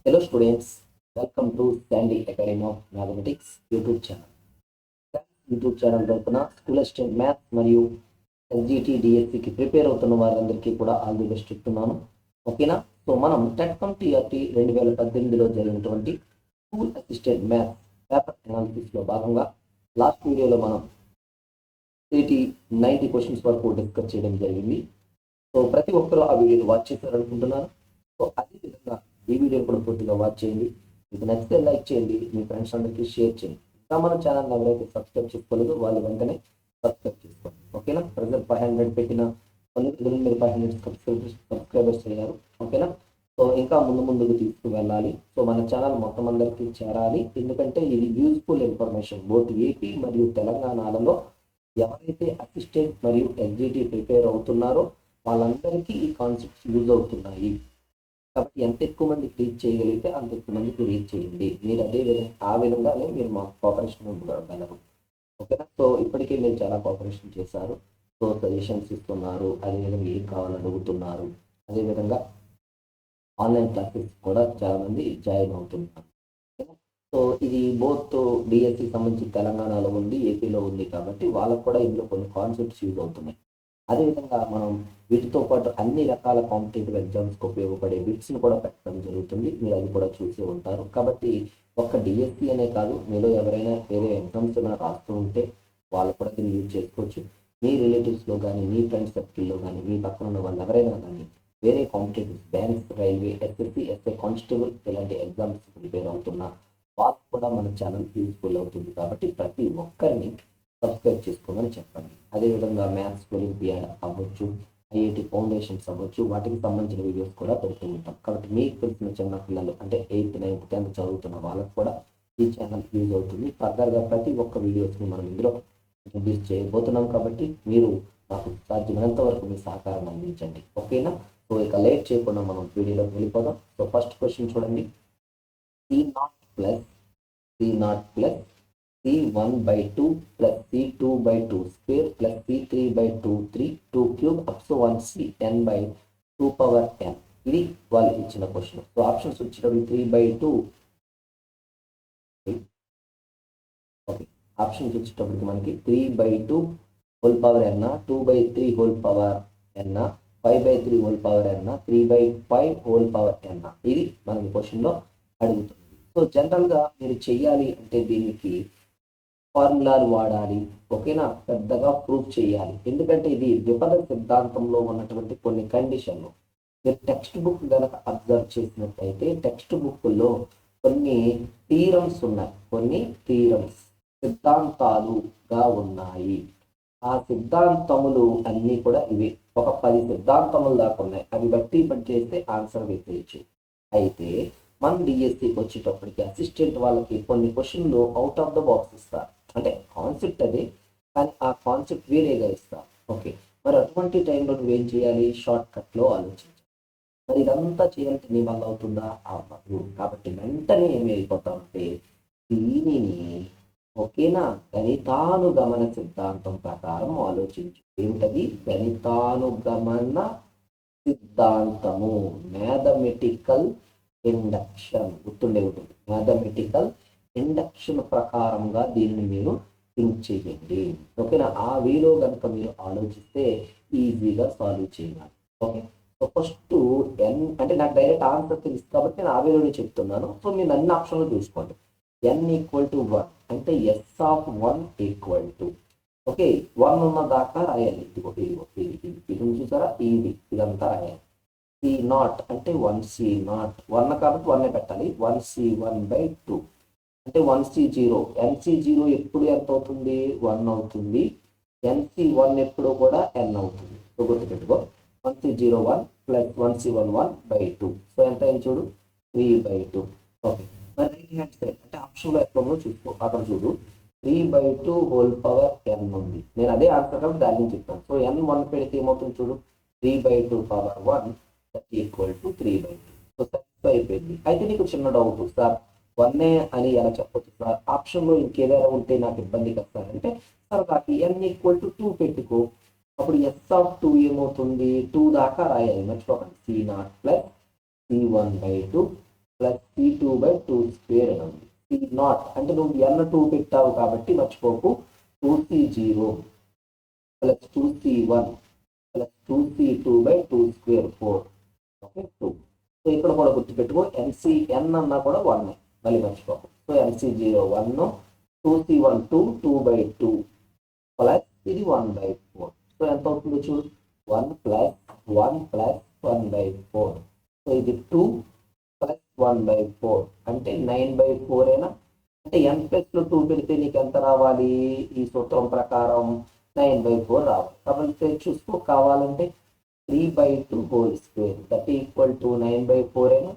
Hello students, welcome to Sandy Academy of Mathematics YouTube channel. YouTube channel తరపున school assistant maths మరియు SGT డిఎస్సికి prepare అవుతున్న వారందరికీ కూడా ఆల్ ది బెస్ట్ చెప్తున్నాను. ఓకేనా? సో మనం టెట్కమ్ టీఆర్టీ 2018లో జరిగినటువంటి స్కూల్ అసిస్టెంట్ మ్యాథ్స్ పేపర్ అనాలిసిస్లో భాగంగా లాస్ట్ వీడియోలో మనం 90 క్వశ్చన్స్ వరకు డిస్కస్ చేయడం జరిగింది. సో ప్రతి ఒక్కరూ ఆ వీడియోని వాచ్ చేశారనుకుంటున్నాను. సో అదేవిధంగా ఈ వీడియో కూడా పూర్తిగా వాచ్ చేయండి. మీకు నచ్చితే లైక్ చేయండి, మీ ఫ్రెండ్స్ అందరికీ షేర్ చేయండి. ఇంకా మన ఛానల్ ఎవరైతే సబ్స్క్రైబ్ చేసుకోలేదో వాళ్ళు వెంటనే సబ్స్క్రైబ్ చేసుకోండి. ఓకేనా? ప్రజెంట్ 500 పెట్టిన కొన్ని రోజులు మీరు 500 సబ్స్క్రైబర్స్ అయ్యారు. ఓకేనా? సో ఇంకా ముందుకు తీసుకువెళ్ళాలి. సో మన ఛానల్ మొత్తం అందరికీ చేరాలి. ఎందుకంటే ఇది యూజ్ఫుల్ ఇన్ఫర్మేషన్ బోత్ ఏపీ మరియు తెలంగాణలో ఎవరైతే అసిస్టెంట్ మరియు ఎస్జిటి ప్రిపేర్ అవుతున్నారో వాళ్ళందరికీ ఈ కాన్సెప్ట్స్ యూజ్ అవుతున్నాయి. కాబట్టి ఎంత ఎక్కువ మందికి రీచ్ చేయగలిగితే అంత ఎక్కువ మందికి రీచ్ చేయండి. మీరు అదే విధంగా ఆ విధంగానే మీరు మా కోఆపరేషన్ ఇవ్వగలరు. ఓకేనా? సో ఇప్పటికే మీరు చాలా కోఆపరేషన్ చేశారు. సో సజెషన్స్ ఇస్తున్నారు, అదేవిధంగా ఏం కావాలని అడుగుతున్నారు, అదేవిధంగా ఆన్లైన్ క్లాసెస్ కూడా చాలామంది జాయిన్ అవుతున్నారు. సో ఇది బోత్ డిఎస్సి సంబంధించి తెలంగాణలో ఉంది, ఏపీలో ఉంది. కాబట్టి వాళ్ళకు కూడా ఇందులో కొన్ని కాన్సెప్ట్స్ యూజ్ అవుతున్నాయి. అదేవిధంగా మనం వీటితో పాటు అన్ని రకాల కాంపిటేటివ్ ఎగ్జామ్స్కి ఉపయోగపడే బిట్స్ని కూడా పెట్టడం జరుగుతుంది. మీరు అది కూడా చూసే ఉంటారు. కాబట్టి ఒక్క డిఎస్సి అనే కాదు, మీలో ఎవరైనా వేరే ఎగ్జామ్స్ రాస్తూ ఉంటే వాళ్ళు కూడా దీన్ని యూజ్ చేసుకోవచ్చు. మీ రిలేటివ్స్లో కానీ, మీ ఫ్రెండ్స్ సర్కిల్లో కానీ, మీ పక్కన ఉన్న వాళ్ళు ఎవరైనా కానీ వేరే competitive banks, railway, SSC, SI, constable ఇలాంటి ఎగ్జామ్స్ ప్రిపేర్ అవుతున్నా వాళ్ళకు కూడా మన ఛానల్ యూజ్ఫుల్ అవుతుంది. కాబట్టి ప్రతి ఒక్కరిని సబ్స్క్రైబ్ చేసుకోమని చెప్పండి. అదేవిధంగా మ్యాథ్స్ ఒలింపియాడ్ అవ్వచ్చు, ఐఐటి ఫౌండేషన్స్ అవ్వచ్చు, వాటికి సంబంధించిన వీడియోస్ కూడా పెడుతూ ఉంటాం. కాబట్టి మీకు తెలిసిన చిన్న పిల్లలు అంటే 8th, 9th, 10th చదువుతున్న వాళ్ళకు కూడా ఈ ఛానల్ యూజ్ అవుతుంది. ఫర్దర్గా ప్రతి ఒక్క వీడియోస్ని మనం ఇందులో ఇంట్రడ్యూస్ చేయబోతున్నాం. కాబట్టి మీరు నాకు సాధ్యమైనంత వరకు మీ సహకారం అందించండి. ఓకేనా? సో ఇక లేట్ చేయకుండా మనం వీడియోలోకి వెళ్ళిపోదాం. సో ఫస్ట్ క్వశ్చన్ చూడండి. C0 plus C1/2 plus C2/2 square plus C3/2 2 cube up to 1 n/2 ఇది వాళ్ళు ఇచ్చిన క్వశ్చన్. సో ఆప్షన్స్ వచ్చేటప్పుడు 3/2. ఓకే, ఆప్షన్స్ వచ్చేటప్పటికి మనకి 3/2 whole power n, 2/3 whole power n, 5/3 whole power n, 3/5 whole power n. ఇది మనకి క్వశ్చన్లో అడుగుతుంది. సో జనరల్గా మీరు చెయ్యాలి అంటే దీనికి ఫార్ములాలు వాడాలి. ఓకేనా? పెద్దగా ప్రూఫ్ చేయాలి. ఎందుకంటే ఇది విపద సిద్ధాంతంలో ఉన్నటువంటి కొన్ని కండిషన్లు. మీరు టెక్స్ట్ బుక్ కనుక అబ్జర్వ్ చేసినట్టయితే టెక్స్ట్ బుక్లో కొన్ని థీరమ్స్ ఉన్నాయి, కొన్ని థీరమ్స్ సిద్ధాంతాలుగా ఉన్నాయి. ఆ సిద్ధాంతములు అన్నీ కూడా ఇవి ఒక 10 సిద్ధాంతములు దాకా ఉన్నాయి. అవి బట్టి చేస్తే ఆన్సర్ వేసేయచ్చు. అయితే మన డిఎస్సికి వచ్చేటప్పటికి అసిస్టెంట్ వాళ్ళకి కొన్ని క్వశ్చన్లు అవుట్ ఆఫ్ ద బాక్స్ ఇస్తారు. అంటే కాన్సెప్ట్ అదే, కానీ ఆ కాన్సెప్ట్ వేరేగా ఇస్తారు. ఓకే, మరి అటువంటి టైంలో నువ్వేం చేయాలి? షార్ట్ కట్లో ఆలోచించాలి. మరి ఇదంతా చేయాలంటే నీ వల్ల అవుతుందా? అవ్వదు. కాబట్టి వెంటనే ఏమి అయిపోతామంటే దీనిని ఓకేనా గణితానుగమన సిద్ధాంతం ప్రకారం ఆలోచించు. ఏమిటది? గణితానుగమన సిద్ధాంతము, మ్యాథమెటికల్ ఇండక్షన్. గుర్తుండే ఉంటుంది. మ్యాథమెటికల్ ఇండక్షన్ ప్రకారంగా దీనిని మీరు థింక్ చేయండి. ఓకేనా? ఆ వేలో కనుక మీరు ఆలోచిస్తే ఈజీగా సాల్వ్ చేయాలి. ఓకే, సో ఫస్ట్ n అంటే నాకు డైరెక్ట్ ఆన్సర్ తెలుసు కాబట్టి నేను ఆ వేలోనే చెప్తున్నాను. సో మీరు అన్ని ఆప్షన్లు చూసుకోండి. n=1 అంటే S(1) ఓకే, 1 ఉన్న దాకా రాయాలి. ఇది చూసారా? ఇదంతా రాయాలి. C0 అంటే 1C0, 1 కాబట్టి 1 పెట్టాలి. 1C1/2 అంటే 1C0. NC0 ఎప్పుడు ఎంత అవుతుంది? 1 అవుతుంది. NC1 ఎప్పుడు కూడా n అవుతుంది. సో గుర్తుపెట్టుకో, 1C0 1 ప్లస్ 1C1 1/2. సో ఎంత అయింది చూడు? 3/2. ఓకే, మరి రైట్ హ్యాండ్ సైడ్ అంటే ఆప్షన్లో ఎక్కడ ఉందో చూసుకో. అక్కడ చూడు 3/2 హోల్ పవర్ n ఉంది. నేను అదే ఆన్సర్ కాబట్టి దాని నుంచి చెప్తాను. సో n 1 పెడితే ఏమవుతుంది చూడు? 3/2 పవర్ 1 = 3/2. సో సాటిస్ఫై అయిపోయింది. అయితే నీకు చిన్న డౌట్, సార్ 1 అని ఎలా చెప్పొచ్చు సార్? ఆప్షన్లో ఇంకేదైనా ఉంటే నాకు ఇబ్బంది కదా సార్ అంటే, సార్ నాకు n=2 పెట్టుకో. అప్పుడు S(2) ఏమవుతుంది? 2 దాకా రాయాలి, మర్చిపోకండి. C0 plus C1/2 plus C2/2² అని ఉంది. C0 అంటే నువ్వు n2 పెట్టావు కాబట్టి మర్చిపోకు 2C0 plus 2C1 plus 2C2/2² 4. Okay 2. So ఇక్కడ కూడా గుర్తుపెట్టుకో n అన్నా కూడా 1 మళ్ళీ మర్చిపోకు. సో NC0 1 2C1 2/2 ప్లస్ ఇది 1/4. సో ఎంత అవుతుందో చూడు 1 ప్లస్ 1 ప్లస్ 1/4. సో ఇది 2 ప్లస్ 1/4 అంటే 9/4 ఏనా? అంటే n+లో 2 పెడితే నీకు ఎంత రావాలి? ఈ సూత్రం ప్రకారం 9/4 రావాలి. కాబట్టి చూసుకో కావాలంటే 3/2² దట్ ఈక్వల్ టు 9/4 ఏనా?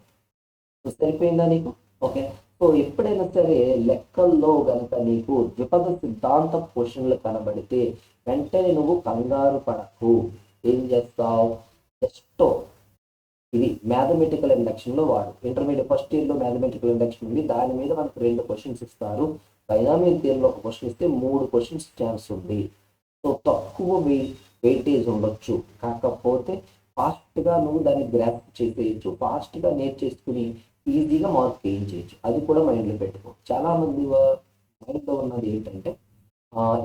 సరిపోయిందా నీకు? ఓకే. సో ఎప్పుడైనా సరే లెక్కల్లో గనక నీకు ద్విపద సిద్ధాంత క్వశ్చన్లు కనబడితే వెంటనే నువ్వు కంగారు పడకు. ఏం చేస్తావు? జస్ట్ ఇది మ్యాథమెటికల్ ఇండక్షన్ లో వాడు. ఇంటర్మీడియట్ ఫస్ట్ ఇయర్ లో మ్యాథమెటికల్ ఇండక్షన్ ఉంది. దాని మీద మనకు 2 క్వశ్చన్స్ ఇస్తారు. బైనామియల్ థియరీలో ఒక క్వశ్చన్ ఇస్తే 3 క్వశ్చన్స్ ఛాన్స్ ఉంది. సో తక్కువ వెయిటేజ్ ఉండొచ్చు. కాకపోతే ఫాస్ట్ గా నువ్వు దాన్ని గ్రాస్ప్ చేసేయచ్చు. ఫాస్ట్ గా నేర్చేసుకుని ఈజీగా మార్క్ చేయించవచ్చు. అది కూడా మైండ్లో పెట్టుకో. చాలా మంది మైండ్లో ఉన్నది ఏంటంటే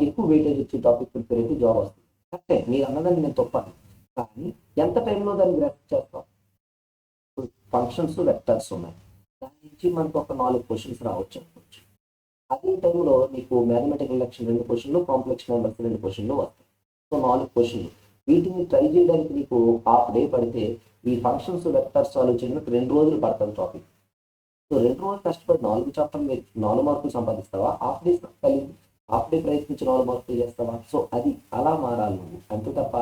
ఎక్కువ వెయిటేజ్ వచ్చే టాపిక్ ప్రిపేర్ అయితే జాబ్ వస్తుంది. కరెక్టే, మీరు అన్నదాన్ని నేను తప్పాను. కానీ ఎంత టైంలో దాన్ని గ్రాస్ప్ చేస్తాం? ఫంక్షన్స్ వెక్టర్స్ ఉన్నాయి, దాని నుంచి మనకు ఒక 4 క్వశ్చన్స్ రావచ్చు అనుకోవచ్చు. అదే టైంలో నీకు మ్యాథమెటికల్ ఇండక్షన్ 2 క్వశ్చన్లు, కాంప్లెక్స్ నెంబర్స్ 2 క్వశ్చన్లు వస్తాయి. సో 4 క్వశ్చన్లు. వీటిని ట్రై చేయడానికి నీకు హాఫ్ డే పడితే ఈ ఫంక్షన్స్ వెక్టర్స్ సాల్వ్ చేయడానికి 2 రోజులు పడుతుంది టాపిక్. సో 2 రోజులు కష్టపడి 4 చాప్టర్ మీరు 4 మార్కులు సంపాదిస్తావా? హాఫ్ డే ప్రయత్నించి 4 మార్కులు చేస్తావా? సో అది అలా మారాలి నువ్వు. అంతే తప్ప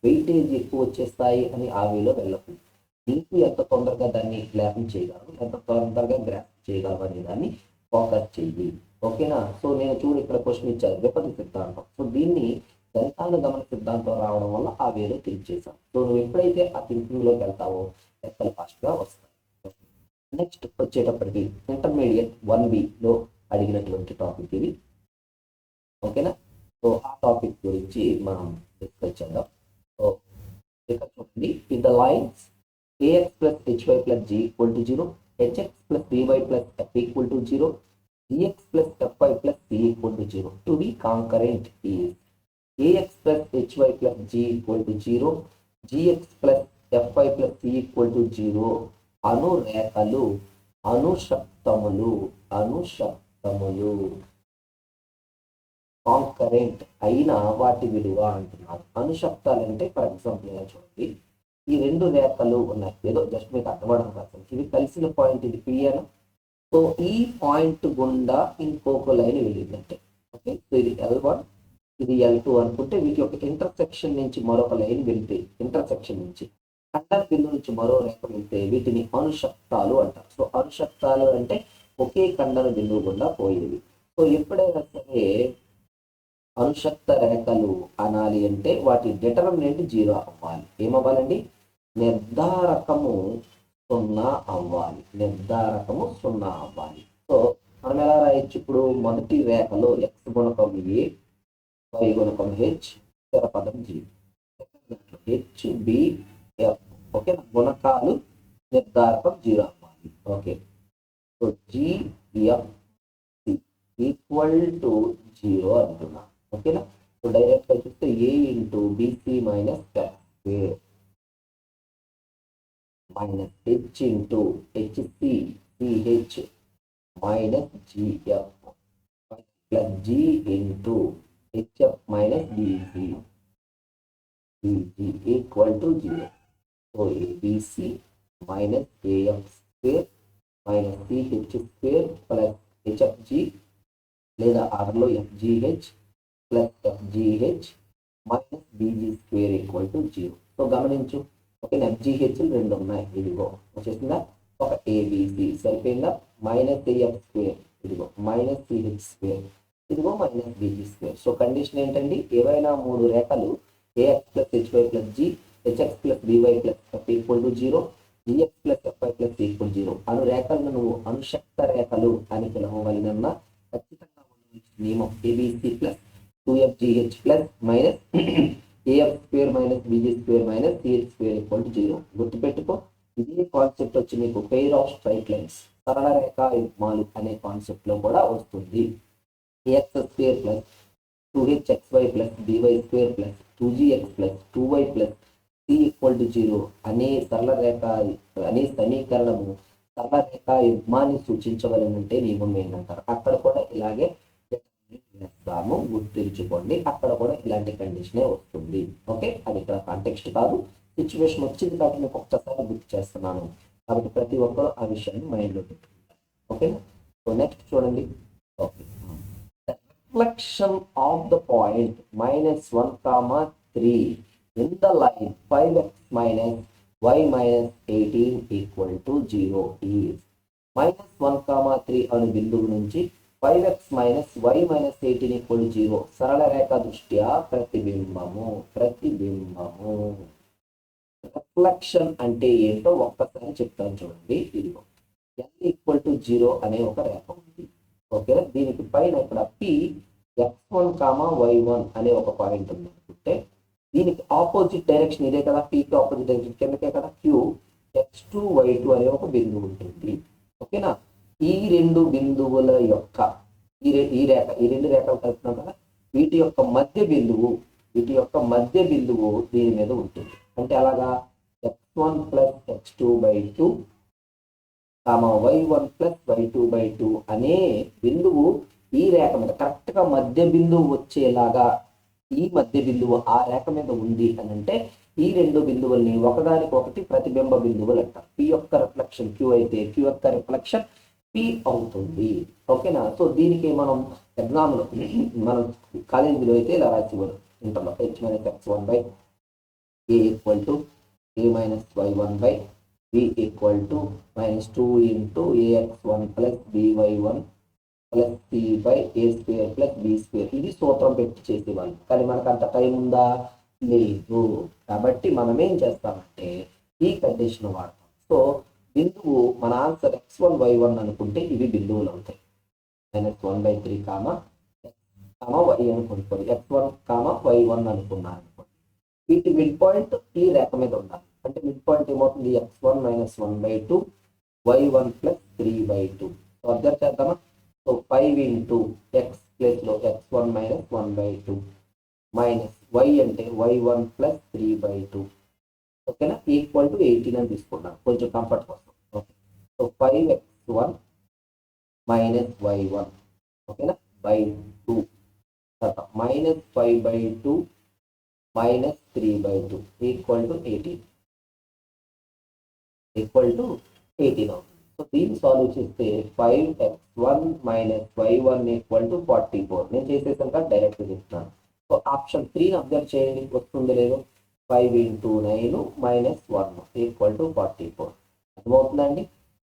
వెయిటేజ్ ఎక్కువ వచ్చేస్తాయి అని ఆ వేలో వెళ్ళకు. నీకు ఎంత తొందరగా దాన్ని జ్ఞాపం చేయగలరు, ఎంత తొందరగా గ్రాప్ చేయగలరు అనే దాన్ని ఫోకస్ చెయ్యి. ఓకేనా? సో నేను చూడు ఇక్కడ క్వశ్చన్ ఇచ్చాను ద్విపద సిద్ధాంతం. సో దీన్ని గణితాల గమన సిద్ధాంతం రావడం వల్ల ఆ వేలో థింక్ చేశాం. సో నువ్వు ఎప్పుడైతే ఆ థింకింగ్ లోకి వెళ్తావో లెక్కలు ఫాస్ట్ గా వస్తాయి. నెక్స్ట్ వచ్చేటప్పటికి ఇంటర్మీడియట్ 1B అడిగినటువంటి టాపిక్ ఇది. ఓకేనా? సో ఆ టాపిక్ గురించి మనం డిస్కస్ చేద్దాం. సో ఇక్కడ చూడండి, in the lines ax plus hy plus g equal to 0, hx plus by plus f equal to 0, gx plus fy plus c equal to 0. To be concurrent is ax plus hy plus g equal to 0, gx plus fy plus c equal to 0. అనురేఖలు, అనుషప్తములు concurrent అయిన వాటి విలువ అంటున్నారు. అనుషప్తాలు అంటే for example చూడండి, ఈ 2 రేఖలు ఉన్నాయి. ఏదో జస్ట్ మీకు అర్థమవడం కోసం ఇవి కలిసిన పాయింట్ ఇది P అని. సో ఈ పాయింట్ గుండా ఇంకొక లైన్ వెళ్ళిందంటే ఓకే. సో ఇది L1 ఇది L2 అనుకుంటే వీటి యొక్క ఇంటర్సెక్షన్ నుంచి మరొక లైన్ వెళ్తే, ఇంటర్సెక్షన్ నుంచి ఖండన బిందువు నుంచి మరో రేఖ వెళ్తే వీటిని అనుషక్తాలు అంటారు. సో అనుషక్తాలు అంటే ఒకే ఖండన బిందువు గుండా పోయేవి. సో ఎప్పుడైనా సరే అనుషక్త రేఖలు అనాలి అంటే వాటి డిటర్మినెంట్ 0 అవ్వాలి. ఏమవ్వాలండి? నిర్ధారకము 0 అవ్వాలి. సో మనం ఎలా రాయొచ్చు? ఇప్పుడు మొదటి రేఖలో x గుణకం a, y గుణకం h, స్థిర పదం g, h b f. Okay, గుణకాలు నిర్ధారకం 0 అవ్వాలి. Okay, so g f c equal to 0 అంటున్నా. ఓకేనా? సో డైరెక్ట్ గా చూస్తే a into bc minus f square minus h into hc ch minus gf plus g into hf minus bc equal to 0. So abc minus af square minus ch square plus hfg లేదా ఆర్లో fgh plus fgh minus bg square equal to 0. So గమనించు, okay, fgh 2 ఉన్నాయి. ఇదిగో వచ్చేసిందా? ఒక abc సరిపోయిందా? Minus af square ఇదిగో minus ch square ఇదిగో minus bg square. So condition ఏంటండి? ఏవైనా 3 రేఖలు ax plus hy plus g, hx plus by plus f equal to 0, gx plus fy plus c equal 0 అను రేఖలను నువ్వు అనుషక్త రేఖలు అని పిలవవలనన్నా ఖచ్చితంగా నియమం abc plus 2fgh plus minus af square minus bg square minus ch square equal to 0. గుర్తుపెట్టుకో, ఇదే concept వచ్చి మీకు పెయిర్ ఆఫ్ స్ట్రైట్ లైన్స్ సరళ రేఖ యుగ్మాలు అనే కాన్సెప్ట్ లో కూడా వస్తుంది. ax square plus 2hxy plus by square plus 2gx plus 2y plus c equal to 0 అనే సమీకరణము సరళ రేఖ యుగ్మాన్ని సూచించవలనంటే నియమం ఏంటంటారు. అక్కడ కూడా ఇలాగే వేస్తాము, గుర్తించుకోండి. అక్కడ కూడా ఇలాంటి కండిషనే వస్తుంది. ఓకే, అది ఇక్కడ కాంటెక్స్ట్ కాదు, సిచ్యువేషన్ వచ్చింది కాబట్టి మీకు ఒక్కసారి గుర్తు చేస్తున్నాను. కాబట్టి ప్రతి ఒక్కరు ఆ విషయాన్ని మైండ్లో పెట్టుకుంటారు. ఓకేనా. సో నెక్స్ట్ చూడండి. Okay, reflection of the point -1, 3 in the line 5x minus y minus 18 equal to 0 is -1, 3 అనే బిందువు నుంచి 5x minus y minus 18 equal to 0 సరళ రేఖ దృష్ట్యా ప్రతిబింబము. రిఫ్లెక్షన్ అంటే ఏంటో ఒక్కసారి చెప్తాను చూడండి. ఇదిగో n ఈక్వల్ టు 0 అనే ఒక రేఖ ఉంది. ఓకేనా. దీనికి పైన ఇక్కడ p x1, y1 అనే ఒక పాయింట్ ఉంది అనుకుంటే దీనికి ఆపోజిట్ డైరెక్షన్ ఇదే కదా, పీకి ఆపోజిట్ డైరెక్షన్ కిందకే కదా q x2, y2 అనే ఒక బిందువు ఉంటుంది. ఓకేనా. ఈ రెండు బిందువుల యొక్క ఈ రెండు రేఖలు కలుపుతున్నాం కదా, వీటి యొక్క మధ్య బిందువు దీని మీద ఉంటుంది. అంటే అలాగా x1 plus x2/2 y1 plus y2/2 అనే బిందువు ఈ రేఖ మీద కరెక్ట్ గా మధ్య బిందువు వచ్చేలాగా ఈ మధ్య బిందువు ఆ రేఖ మీద ఉంది అని అంటే ఈ రెండు బిందువుల్ని ఒకదానికొకటి ప్రతిబింబ బిందువులు అంటారు. p యొక్క రిఫ్లెక్షన్ q అయితే q యొక్క రిఫ్లెక్షన్ p అవుతుంది. ఓకేనా. సో దీనికి మనం ఎగ్జామ్లో మనం కాలేజీలో అయితే ఇలా రాసేవారు ఇంటర్లో h-x1/a equal to a minus y1/b equal to -2 into ax1 plus by1 plus c/a² plus b². ఇది సూత్రం పెట్టి చేసేవాళ్ళు. కానీ మనకు అంత టైం ఉందా? లేదు. కాబట్టి మనం ఏం చేస్తామంటే ఈ కండిషన్ వాడతాం. సో బిందువు మన ఆన్సర్ x1, y1 అనుకుంటే ఇవి బిందువులు అవుతాయి. -1/3 y అనుకోండి, x1, y1 అనుకున్నాను అనుకోండి. వీటి మిడ్ పాయింట్ ఈ రేఖ మీద ఉండాలి. అంటే మిడ్ పాయింట్ ఏమవుతుంది? x1 - 1/2 y1 + 3/2. సో అబ్జర్వ్ చేద్దామా? సో 5 into x ప్లేస్ లో x1 - 1/2 మైనస్ y అంటే y1 + 3/2. ఓకేనా. ఈక్వల్ టు 18 అని తీసుకున్నాను కొంచెం కంఫర్ట్ కోసం. ఓకే. సో 5x1 - y1 ఓకేనా /2 -5/2 -3/2 ఈక్వల్ టు 18 అవుతుంది. సో దీన్ని సాల్వ్ చేస్తే 5x1 - y1 ఈక్వల్ టు 44. నేను చేసేసాక డైరెక్ట్ చెప్తున్నాను. సో ఆప్షన్ 3 అబ్జర్వ్ చేయండి, వస్తుందో లేదో. 5 into 9 - 1 ఈక్వల్ టు 44. అర్థమవుతుందండి.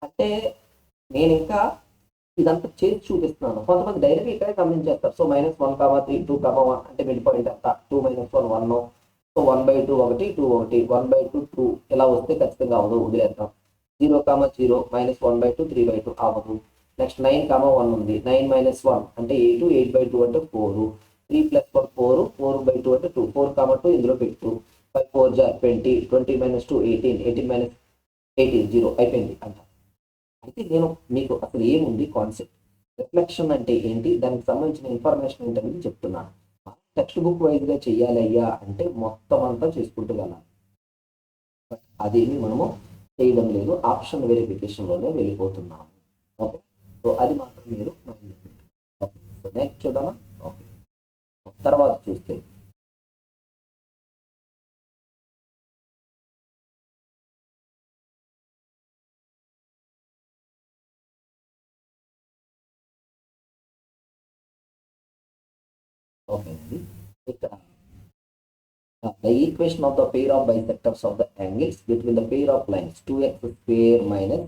అంటే నేను ఇంకా ఇదంతా చేసి చూపిస్తున్నాను. కొంతమంది డైరెక్ట్ ఇక్కడే గమనించేస్తారు. సో -1, 3, 2, 1 అంటే మిడ్ పాయింట్ ఎంత? 2 - 1 1. సో 1/2 1 2 1 1/2 2 ఇలా వస్తే ఖచ్చితంగా అవ్వదు, వదిలేద్దాం. 0, 0 -1/2 3/2 అవ్వదు. నెక్స్ట్ 9, 1 ఉంది. 9 - 1 అంటే 8, 8/2 అంటే 4, 3 + 1 4, 4/2 అంటే 2, 4, 2 ఇందులో పెట్టు. 5 4 20, 20 - 2 18, 18 - 18 0 అయిపోయింది అంట. అయితే నేను మీకు అసలు ఏముంది కాన్సెప్ట్, రిఫ్లెక్షన్ అంటే ఏంటి, దానికి సంబంధించిన ఇన్ఫర్మేషన్ ఏంటనేది చెప్తున్నాను. టెక్స్ట్ బుక్ వైజ్గా చెయ్యాలి అయ్యా అంటే మొత్తం అంతా చేసుకుంటూ వెళ్ళాలి. బట్ అదేమి మనము చేయడం లేదు, ఆప్షన్ వెరిఫికేషన్లోనే వెళ్ళిపోతున్నాము. ఓకే. సో అది మాత్రం మీరు ఓకే. సో నెక్స్ట్ చూద్దామా. ఓకే. తర్వాత చూస్తే ఓకే అండి. ఇక్కడ the equation of the pair of bisectors of the angles between the pair of lines 2x square minus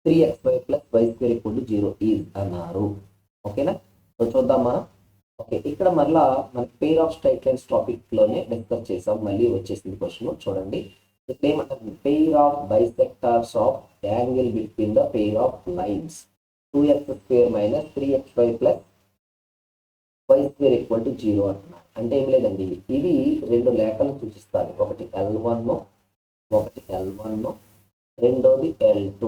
3xy plus y square equal to 0 is అన్నారు. ఓకేనా. సో చూద్దాం మనం. Okay, ఇక్కడ మళ్ళా మన pair of straight lines topic లోనే discuss చేసాం. మళ్ళీ వచ్చేసింది క్వశ్చన్ చూడండి. ఇక్కడ ఏమంటారు? Pair of bisectors of angle between the pair of lines 2x square minus 3xy plus y square equal to 0 అంటున్నారు. అంటే ఏం లేదండి, ఇవి రెండు లేఖలను సూచిస్తాయి. ఒకటి L1, రెండోది L2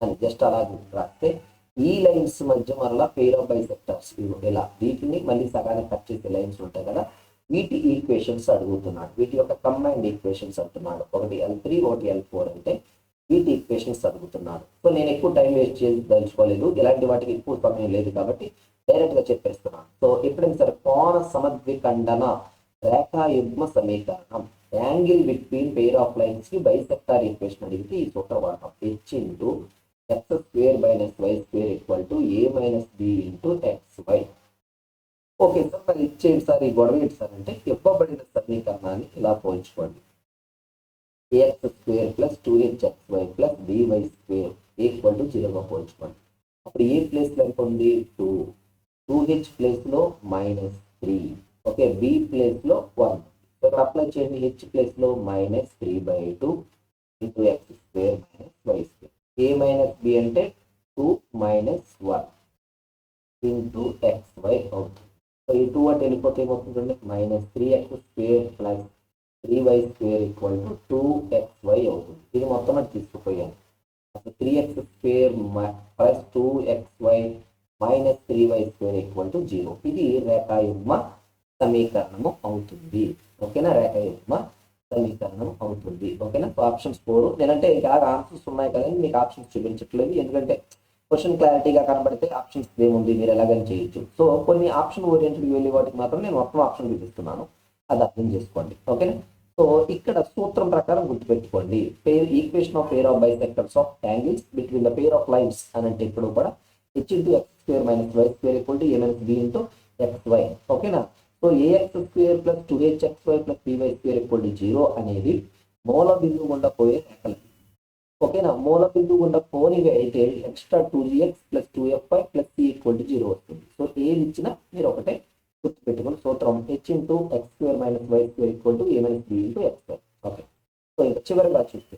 అని జస్ట్ అలా రాస్తే ఈ లైన్స్ మధ్య మరలా పెయిర్ ఆఫ్ బైసెక్టర్స్ ఇలా వీటిని మళ్ళీ సగానికి కట్ చేసే లైన్స్ ఉంటాయి కదా, వీటి ఈక్వేషన్స్ అడుగుతున్నాడు. వీటి యొక్క కంబైన్డ్ ఈక్వేషన్స్ అంటున్నాడు. ఒకటి L3 ఒకటి L4 అంటే వీటి ఈక్వేషన్స్ అడుగుతున్నాడు. సో నేను ఎక్కువ టైం వేస్ట్ చేసి తెలుసుకోలేదు, ఇలాంటి వాటికి ఎక్కువ సమయం లేదు కాబట్టి డైరెక్ట్ గా చెప్పేస్తున్నాను. సో ఎప్పుడైనా సరే కోణ సమద్విఖండన రేఖాయుగ్మ సమీకరణం angle between pair of lines కి బైసెక్టార్ ఈక్వేషన్ అడిగితే ఈ సూత్రం వాడతాం. H(x²-y²) = a-b(xy). ఓకే సార్, మరి ఇచ్చేయండి సార్, ఈ గొడవ ఏంటి సార్ అంటే ఇవ్వబడిన సమీకరణాన్ని ఇలా పోల్చుకోండి. ax² + 2hxy + by² = 0గా పోల్చుకోండి. అప్పుడు ఏ ప్లేస్ లో ఎంత ఉంది? 2, 2h ప్లేస్ లో -3, ఓకే, b ప్లేస్ లో 1. ఇక్కడ అప్లై చేయండి. h ప్లేస్ లో -3/2 × x² - y². a - b అంటే 2 - 1 × xy అవుతుంది. సో ఈ 2 అటు వెళ్ళిపోతే ఏమవుతుందండి? -3x² + 3y² = 2xy అవుతుంది. ఇది మొత్తం అని తీసుకుపోయాను. అప్పుడు 3x² + 2xy - 3y² = 0. ఇది రేఖాయుగ్మ సమీకరణము అవుతుంది. ఓకేనా? రేఖాయుగ్మ సమీకరణం అవుతుంది. ఓకేనా? ఆప్షన్స్ 4. నేనంటే ఇంకా ఆన్సర్స్ ఉన్నాయి కదండి, మీకు ఆప్షన్స్ చూపించట్లేదు, ఎందుకంటే క్వశ్చన్ క్లారిటీగా కనబడితే ఆప్షన్స్ ఏముంది మీరు ఎలాగని చేయొచ్చు. సో కొన్ని ఆప్షన్ ఓరియంటెడ్ వెళ్ళే వాటికి మాత్రం నేను మొత్తం ఆప్షన్ చూపిస్తున్నాను, అది అర్థం చేసుకోండి. ఓకేనా? సో ఇక్కడ సూత్రం ప్రకారం గుర్తుపెట్టుకోండి. Equation of pair of bisectors of angles between the pair of lines అని అంటే ఇప్పుడు కూడా h(x² - y² = a - b xy. ఓకేనా? సో ax² + 2hxy + by² = 0 అనేది మూల బిందువు గుండా పోయే రేఖలు. ఓకేనా? మూల బిందువు గుండా పోనివి అయితే ఎక్స్ట్రా 2gx + 2fy + c = 0 వస్తుంది. సో ఏది ఇచ్చినా మీరు ఒకటే గుర్తుపెట్టుకుని సూత్రం h(x² - y² = a - b xy. Okay, so ఇంకా చివరిగా చూస్తే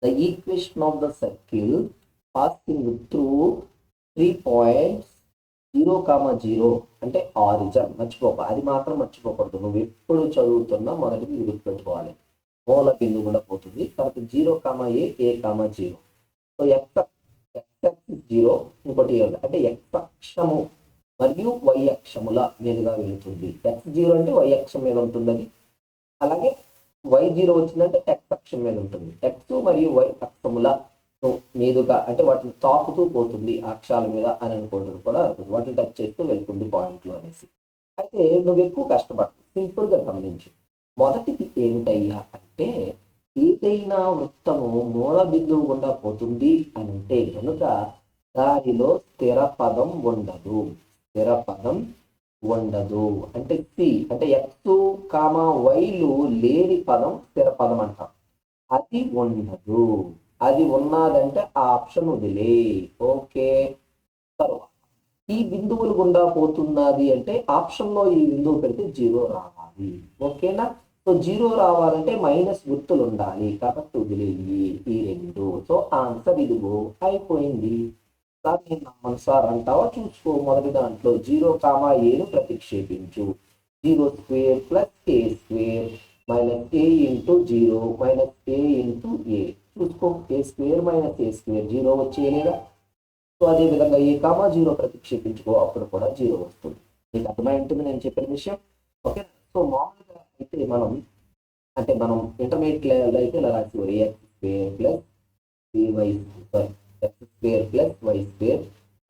the equation of the circle passing through 3 points 0, 0 అంటే ఆరిజన్. మర్చిపోక, అది మాత్రం మర్చిపోకూడదు. నువ్వు ఎప్పుడు చదువుతున్నా మొదటిది గుర్తుపెట్టుకోవాలి. మూల బిందువు కూడా పోతుంది. తర్వాత 0, a, 0. సో x యాక్సిస్ 0, ఇంకోటి అంటే x అక్షము మరియు y అక్షముల మీదుగా వెళుతుంది. x0 అంటే y అక్షం మీద ఉంటుంది అది. అలాగే y0 వచ్చిందంటే x అక్షం మీద ఉంటుంది. x మరియు y అక్షముల మీదుగా అంటే వాటిని తాకుతూ పోతుంది అక్షాల మీద అని అనుకోవడం కూడా వాటిని టచ్ చేస్తూ వెళ్తుంది పాయింట్లు అనేసి. అయితే నువ్వు ఎక్కువ కష్టపడు, సింపుల్ గా గమనించు. మొదటిది ఏమిటయ్యా అంటే ఏదైనా వృత్తము మూల బిందువు గుండా పోతుంది అంటే కనుక దానిలో స్థిర పదం ఉండదు. స్థిర పదం ఉండదు అంటే సి అంటే x, yలు లేని పదం స్థిర పదం అంటాం. అది ఉండదు. అది ఉన్నదంటే ఆ ఆప్షన్ వదిలే. ఓకే, తర్వాత ఈ బిందువులు గుండా పోతున్నది అంటే ఆప్షన్ లో ఈ బిందువు పెడితే 0 రావాలి. ఓకేనా? సో 0 రావాలంటే మైనస్ గుర్తులు ఉండాలి కాబట్టి వదిలేయి ఈ 2. సో ఆన్సర్ ఇదిగో అయిపోయింది. సార్ నేను నమ్మను సార్ అంటావా? చూసుకో. మొదటి దాంట్లో 0, aను ప్రతిక్షేపించు. 0² + a² - a × 0 - a × a. చూసుకో, a² - a² 0 వచ్చేయలేదా? సో అదే విధంగా a, 0 ప్రతిక్షేపించుకో, అప్పుడు కూడా 0 వస్తుంది. మీకు అర్థమై ఉంటుంది నేను చెప్పిన విషయం. ఓకే, సో మామూలుగా అయితే మనం ఇంటర్మీడియట్ లెవెల్ అయితే ఇలా రాసి x² + y²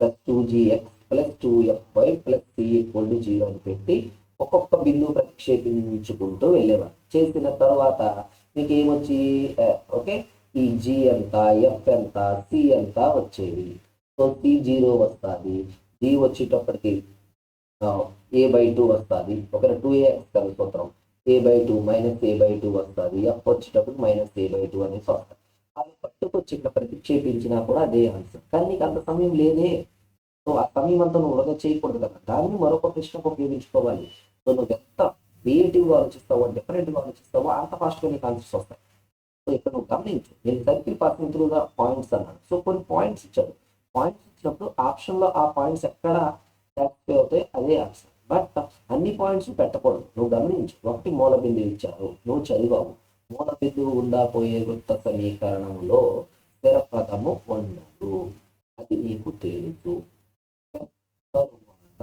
+ 2gx + 2fy + c = 0 అని పెట్టి ఒక్కొక్క బిందువు ప్రతిక్షేపించుకుంటూ వెళ్ళేవారు. చేసిన తర్వాత మీకు ఏమొచ్చి ఓకే ఈ g ఎంత, f ఎంత, c ఎంత వచ్చేవి. సో c 0 వస్తుంది, g వచ్చేటప్పటికి a/2 వస్తుంది. ఒక 2ax కదా సూత్రం, a/2 - a/2 వస్తుంది. f వచ్చేటప్పుడు -a/2 అనేసి వస్తుంది. అది పట్టుకొచ్చి ఇక్కడ ప్రతిక్షేపించినా కూడా అదే ఆన్సర్. కానీ నీకు అంత సమయం లేదే. సో ఆ సమయం అంతా నువ్వు వృధా చేయకూడదు కదా, దాన్ని మరొక ప్రశ్నకు ఉపయోగించుకోవాలి. సో నువ్వు ఎంత క్రియేటివ్గా ఆలోచిస్తావో, డిఫరెంట్గా ఆలోచిస్తావో అంత ఫాస్ట్గా నీకు ఆన్సర్స్ వస్తాయి. సో ఇక్కడ నువ్వు గమనించు, నేను circle passing through the points అన్నాను. సో కొన్ని పాయింట్స్ ఇచ్చాడు. పాయింట్స్ ఇచ్చినప్పుడు ఆప్షన్లో ఆ పాయింట్స్ ఎక్కడ సాటిస్ఫై అవుతాయి అదే ఆన్సర్. బట్ అన్ని పాయింట్స్ పెట్టకూడదు. నువ్వు గమనించు, ఒకటి మూల బిందువు ఇచ్చారు, నువ్వు చదివావు. మూల బిందువు గుండా పోయే వృత్త సమీకరణంలో స్థిర పదము ఉండదు, అది నీకు తెలుసు. తరువాత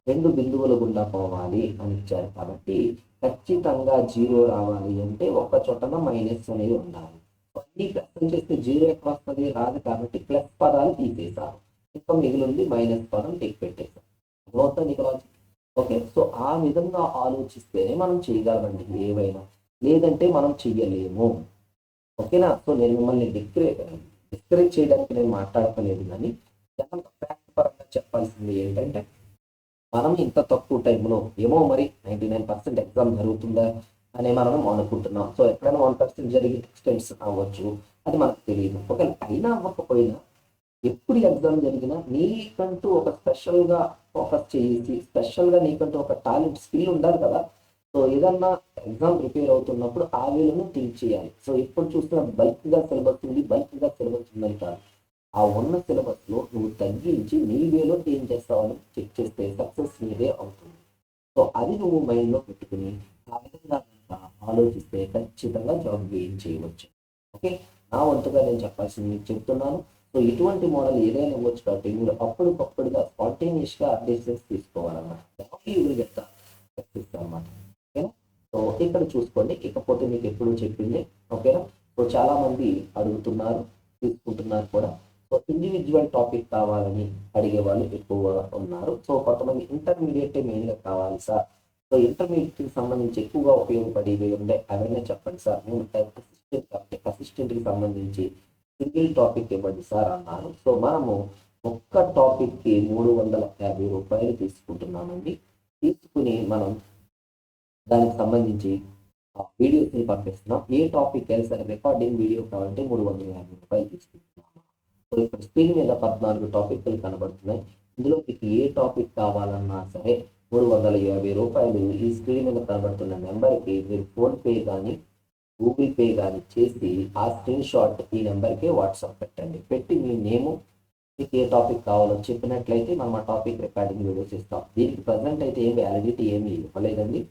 రెండు బిందువుల గుండా పోవాలి అని ఇచ్చారు కాబట్టి ఖచ్చితంగా జీరో రావాలి అంటే ఒక చోటన మైనస్ అనేది ఉండాలి. అన్ని ప్లస్ చేస్తే జీరో ఎక్కడ వస్తుంది, రాదు. కాబట్టి ప్లస్ పదాలు తీసేసారు, ఇంకా మిగిలింది మైనస్ పదం టిక్ పెట్టేసారు. అర్థమవుతుంది నీకు లాజిక్? ఓకే, సో ఆ విధంగా ఆలోచిస్తేనే మనం చేయగలమండి ఏవైనా, లేదంటే మనం చెయ్యలేము. ఓకేనా? సో నేను మిమ్మల్ని డిస్కరేజ్ చేయడానికి నేను మాట్లాడలేదు, కానీ ఫ్యాక్ట్ పరంగా చెప్పాల్సింది ఏంటంటే మనం ఇంత తక్కువ టైంలో ఏమో మరి 99% ఎగ్జామ్ జరుగుతుందా అని మనం అనుకుంటున్నాం. సో ఎక్కడైనా 1% జరిగి ఎక్స్టెన్స్ అవ్వచ్చు, అది మనకు తెలియదు. ఒకవేళ అయినా అవ్వకపోయినా ఎప్పుడు ఎగ్జామ్ జరిగినా నీకంటూ ఒక స్పెషల్గా ఫోకస్ చేసి స్పెషల్గా నీకంటూ ఒక టాలెంట్ స్కిల్ ఉండాలి కదా. సో ఏదన్నా ఎగ్జామ్ ప్రిపేర్ అవుతున్నప్పుడు ఆ వేలను థింక్ చేయాలి. సో ఇప్పుడు చూస్తున్న బల్క్గా సిలబస్ ఉందని కాదు, ఆ ఉన్న సిలబస్లో నువ్వు తగ్గించి నీ వేలో ఏం చేస్తావని చెక్ చేస్తే సక్సెస్ నీదే అవుతుంది. సో అది నువ్వు మైండ్లో పెట్టుకుని ఆ విధంగా ఆలోచిస్తే ఖచ్చితంగా జాబ్ గెయిన్ చేయవచ్చు. ఓకే, నా వంతుగా నేను చెప్పాల్సింది మీకు చెప్తున్నాను. సో ఇటువంటి మోడల్ ఏదైనా ఇవ్వచ్చు కాబట్టి మీరు అప్పటికప్పుడుగా స్పాంటేనియస్గా డెసిషన్స్ తీసుకోవాలన్నమాట. చెప్తా అనమాట. ఓకేనా? సో ఇక్కడ చూసుకోండి, ఇకపోతే మీకు ఎప్పుడు చెప్పింది. ఓకేనా? సో చాలా మంది అడుగుతున్నారు, తీసుకుంటున్నారు కూడా. సో ఇండివిజువల్ టాపిక్ కావాలని అడిగే వాళ్ళు ఎక్కువ ఉన్నారు. సో కొంతమంది ఇంటర్మీడియట్ మెయిన్గా కావాలి సార్, సో ఇంటర్మీడియట్కి సంబంధించి ఎక్కువగా ఉపయోగపడేవి ఉండే అవన్నీ చెప్పండి సార్, నేను అసిస్టెంట్ కాబట్టి అసిస్టెంట్కి సంబంధించి సింగిల్ టాపిక్ ఇవ్వండి సార్ అన్నారు. సో మనము ఒక్క టాపిక్కి 350 రూపాయలు తీసుకుంటున్నామండి. తీసుకుని మనం దానికి సంబంధించి వీడియోస్ని పంపిస్తున్నాం. ఏ టాపిక్ అయినా సరే రికార్డింగ్ వీడియో కావాలంటే 350 రూపాయలు తీసుకుంటున్నాం. సో ఇక్కడ స్క్రీన్ మీద 14 టాపిక్లు కనబడుతున్నాయి. ఇందులో మీకు ఏ టాపిక్ కావాలన్నా సరే 350 రూపాయలు ఈ స్క్రీన్ మీద కనబడుతున్న నెంబర్కి మీరు ఫోన్పే కానీ గూగుల్ పే కానీ చేసి ఆ స్క్రీన్ షాట్ ఈ నెంబర్కి వాట్సాప్ పెట్టండి. పెట్టి మీ నేము, మీకు ఏ టాపిక్ కావాలో చెప్పినట్లయితే మనం ఆ టాపిక్ రికార్డింగ్ వీడియోస్ ఇస్తాం. దీనికి ప్రజెంట్ అయితే ఏం వ్యాలిడిటీ ఏమీ ఇవ్వలేదండి.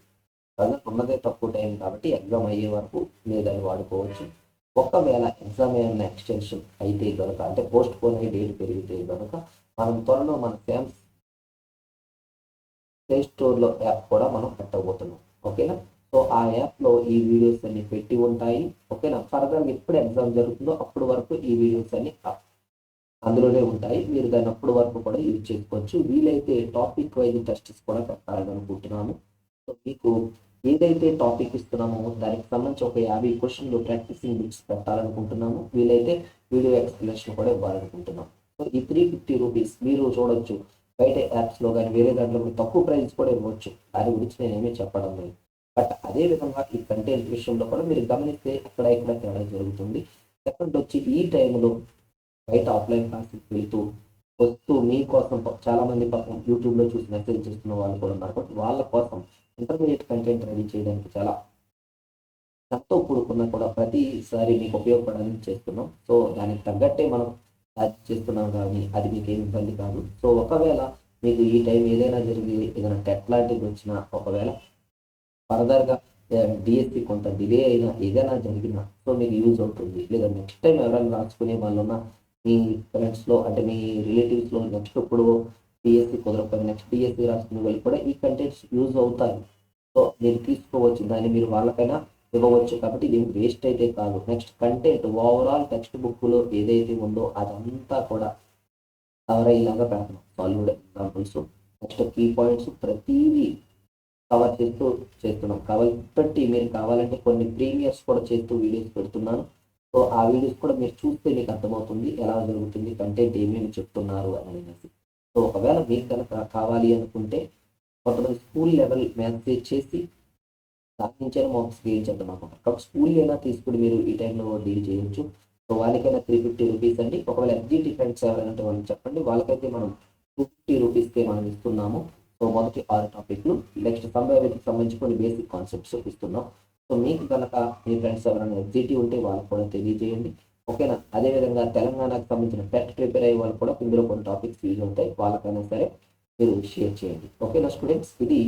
ప్రజెంట్ ఉన్నదే తక్కువ టైం కాబట్టి ఎగ్జామ్ అయ్యే వరకు లేదని వాడుకోవచ్చు. ఒకవేళ ఎగ్జామ్ ఏమైనా ఎక్స్టెన్షన్ అయితే కనుక, అంటే పోస్ట్ పోన్ అయ్యి డేట్ పెరిగితే కనుక మనం త్వరలో మన శామ్స్ ప్లే స్టోర్లో యాప్ కూడా మనం పెట్టబోతున్నాం. ఓకేనా? సో ఆ యాప్లో ఈ వీడియోస్ అన్ని పెట్టి ఉంటాయి. ఓకేనా? ఫర్దర్గా ఎప్పుడు ఎగ్జామ్ జరుగుతుందో అప్పటి వరకు ఈ వీడియోస్ అన్ని అందులోనే ఉంటాయి. మీరు దాన్ని అప్పటి వరకు కూడా యూజ్ చేసుకోవచ్చు. వీలైతే టాపిక్ వైజ్ టెస్ట్స్ కూడా పెట్టాలని అనుకుంటున్నాము. సో మీకు ఏదైతే టాపిక్ ఇస్తున్నామో దానికి సంబంధించి ఒక 50 క్వశ్చన్లు ప్రాక్టీసింగ్ బిట్స్ పెట్టాలనుకుంటున్నాము. వీలైతే వీడియో ఎక్స్ప్లెనేషన్ కూడా ఇవ్వాలనుకుంటున్నాం. సో ఈ 350 రూపీస్ మీరు చూడొచ్చు, బయట యాప్స్లో కానీ వేరే దాంట్లో తక్కువ ప్రైస్ కూడా ఇవ్వచ్చు. దాని గురించి నేనేమీ చెప్పడం లేదు. బట్ అదే విధంగా ఈ కంటెంట్ విషయంలో కూడా మీరు గమనిస్తే అక్కడ ఇక్కడ తేడా జరుగుతుంది. సెకండ్ వచ్చి ఈ టైంలో బయట ఆఫ్లైన్ క్లాసెస్ వెళ్తూ వస్తూ మీకోసం చాలామంది పాపం యూట్యూబ్లో చూసి మెసేజ్ చేస్తున్న వాళ్ళు కూడా ఉన్నారు. బట్ వాళ్ళ కోసం ఇంటర్మీడియట్ కంటెంట్ రెడీ చేయడానికి చాలా ఎంతో కూడుకున్న కూడా ప్రతిసారి మీకు ఉపయోగపడాలని చేస్తున్నాం. సో దానికి తగ్గట్టే మనం అది చేస్తున్నాం, కానీ అది మీకు ఏమి ఇబ్బంది కాదు. సో ఒకవేళ మీకు ఈ టైం ఏదైనా జరిగి ఏదైనా టెట్ లాంటిది వచ్చినా, ఒకవేళ ఫర్దర్గా డిఎస్సి కొంత డిలే అయినా ఏదైనా జరిగినా సో మీకు యూజ్ అవుతుంది. లేదా నెక్స్ట్ టైం ఎవరైనా రాసుకునే వాళ్ళు ఉన్న మీ ఫ్రెండ్స్లో, అంటే మీ రిలేటివ్స్లో నెక్స్ట్ ఇప్పుడు డిఎస్సి కుదరకపోయినా నెక్స్ట్ డిఎస్సి రాసుకునే వాళ్ళు కూడా ఈ కంటెంట్స్ యూజ్ అవుతాయి. సో మీరు తీసుకోవచ్చు, దాన్ని మీరు వాళ్ళకైనా ఇవ్వవచ్చు. కాబట్టి ఇది వేస్ట్ అయితే కాదు. నెక్స్ట్ కంటెంట్ ఓవరాల్ టెక్స్ట్ బుక్లో ఏదైతే ఉందో అదంతా కూడా కవర్ అయ్యేలాగా పెడతాం. Solved examples, next key points ప్రతిదీ కవర్ చేస్తున్నాం. కాబట్టి మీరు కావాలంటే కొన్ని ప్రీమియర్స్ కూడా చేస్తూ వీడియోస్ పెడుతున్నాను. సో ఆ వీడియోస్ కూడా మీరు చూస్తే మీకు అర్థమవుతుంది ఎలా జరుగుతుంది, కంటెంట్ ఏమేమి చెప్తున్నారు అనేది. సో ఒకవేళ మీకు కనుక కావాలి అనుకుంటే కొంతమంది స్కూల్ లెవెల్ మ్యాథ్స్ చేసి దాని నుంచైనా మార్క్స్ గెయిన్ చేద్దాం అనుకుంటారు. కాబట్టి స్కూల్ అయినా తీసుకుని మీరు ఈ టైంలో డీల్ చేయొచ్చు. సో వాళ్ళకైనా 350 రూపీస్ అండి. ఒకవేళ ఎఫ్జిటి ఫ్రెండ్స్ ఎవరంటే వాళ్ళకి చెప్పండి, వాళ్ళకైతే మనం 250 రూపీస్కే మనం ఇస్తున్నాము. సో మొదటి 6 టాపిక్లు, నెక్స్ట్ సంభావ్యతకి సంబంధించి కొన్ని బేసిక్ కాన్సెప్ట్స్ ఇస్తున్నాం. సో మీకు కనుక మీ ఫ్రెండ్స్ ఎవరైనా ఎఫ్జిటి ఉంటే వాళ్ళకు కూడా తెలియజేయండి. ఓకేనా? అదేవిధంగా తెలంగాణకు సంబంధించిన టెట్ ప్రిపేర్ అయ్యే వాళ్ళు కూడా ఇందులో కొన్ని టాపిక్స్ యూజ్ అవుతాయి. వాళ్ళకైనా సరే మీరు షేర్ చేయండి. ఓకేనా స్టూడెంట్స్, ఇది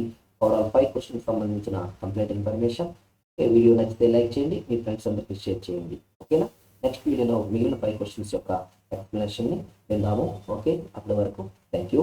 ఓవరాల్ 5 క్వశ్చన్స్ సంబంధించిన కంప్లీట్ ఇన్ఫర్మేషన్. వీడియో నచ్చితే లైక్ చేయండి, మీ ఫ్రెండ్స్ అందరికీ షేర్ చేయండి. ఓకేనా, నెక్స్ట్ వీడియోలో మిగిలిన 5 క్వశ్చన్స్ యొక్క ఎక్స్ప్లెనేషన్ని విందాము. ఓకే, అప్పటి వరకు థ్యాంక్ యూ.